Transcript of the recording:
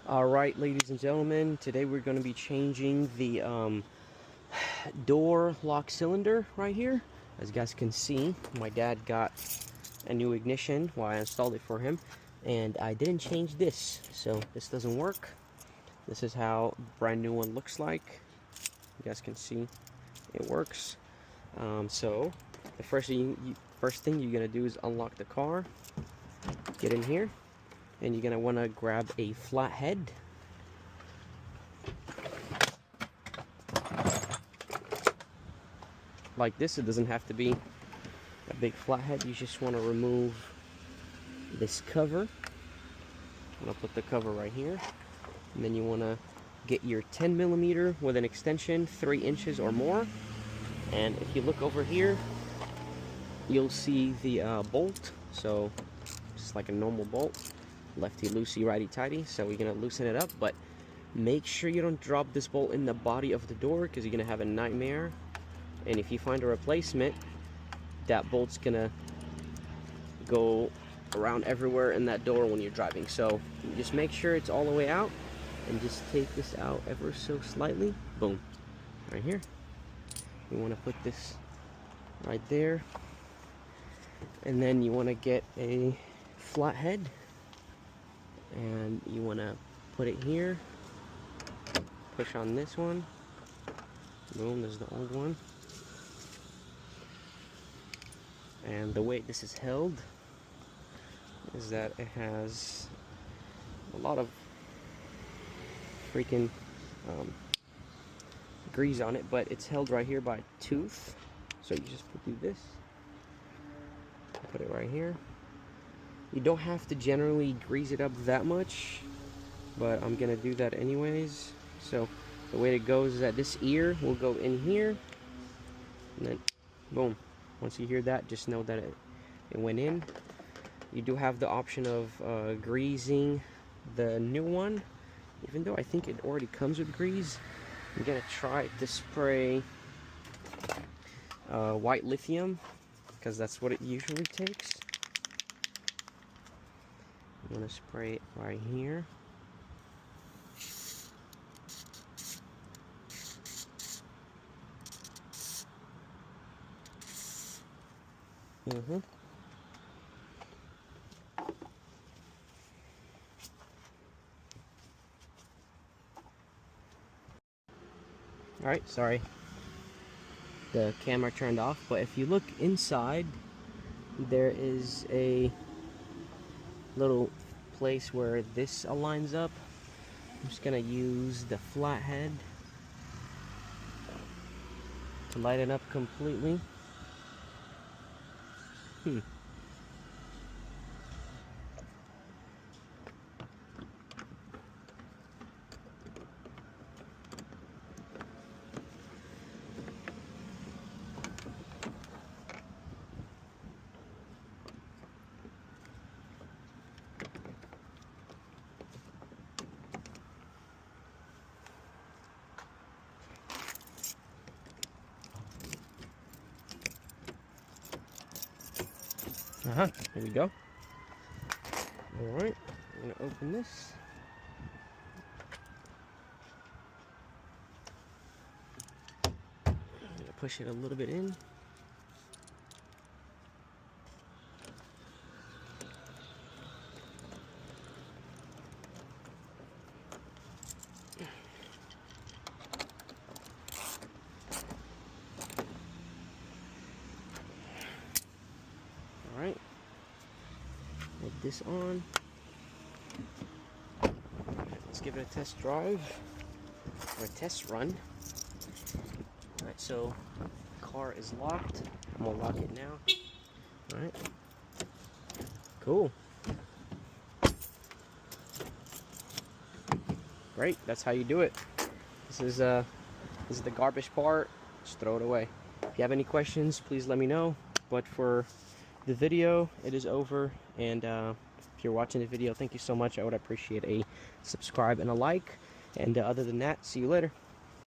Alright, ladies and gentlemen, today we're going to be changing the door lock cylinder right here. As you guys can see, my dad got a new ignition while I installed it for him, and I didn't change this, so this doesn't work. This is how the brand new one looks like. You guys can see it works. So the first thing you're going to do is unlock the car, get in here, and you're going to want to grab a flathead. Like this. It doesn't have to be a big flathead. You just want to remove this cover. I'm going to put the cover right here, and then you want to get your 10mm with an extension 3 inches or more. And if you look over here, you'll see the bolt. So just like a normal bolt, lefty loosey, righty tighty. So we're gonna loosen it up, but make sure you don't drop this bolt in the body of the door, because you're gonna have a nightmare. And if you find a replacement, that bolt's gonna go around everywhere in that door when you're driving. So just make sure it's all the way out, and just take this out ever so slightly. Boom, right here. You want to put this right there, and then you want to get a flathead, and you want to put it here, push on this one, boom, there's the old one. And the way this is held is that it has a lot of freaking grease on it, but it's held right here by a tooth. So you just do this, put it right here. You don't have to generally grease it up that much, but I'm gonna do that anyways. So the way it goes is that this ear will go in here, and then boom. Once you hear that, just know that it went in. You do have the option of greasing the new one, even though I think it already comes with grease. I'm gonna try to spray white lithium, because that's what it usually takes. I'm gonna spray it right here. Alright, sorry, the camera turned off, but if you look inside, there is a little place where this aligns up. I'm just gonna use the flathead to light it up completely. Here we go. Alright, I'm going to open this. I'm going to push it a little bit in. Alright. Put this on. Let's give it a test drive, or a test run. Alright, so the car is locked. I'm gonna lock it now. Alright. Cool. Great, that's how you do it. This is the garbage part. Just throw it away. If you have any questions, please let me know. But for the video, it is over, and if you're watching the video, thank you so much. I would appreciate a subscribe and a like, and other than that, see you later.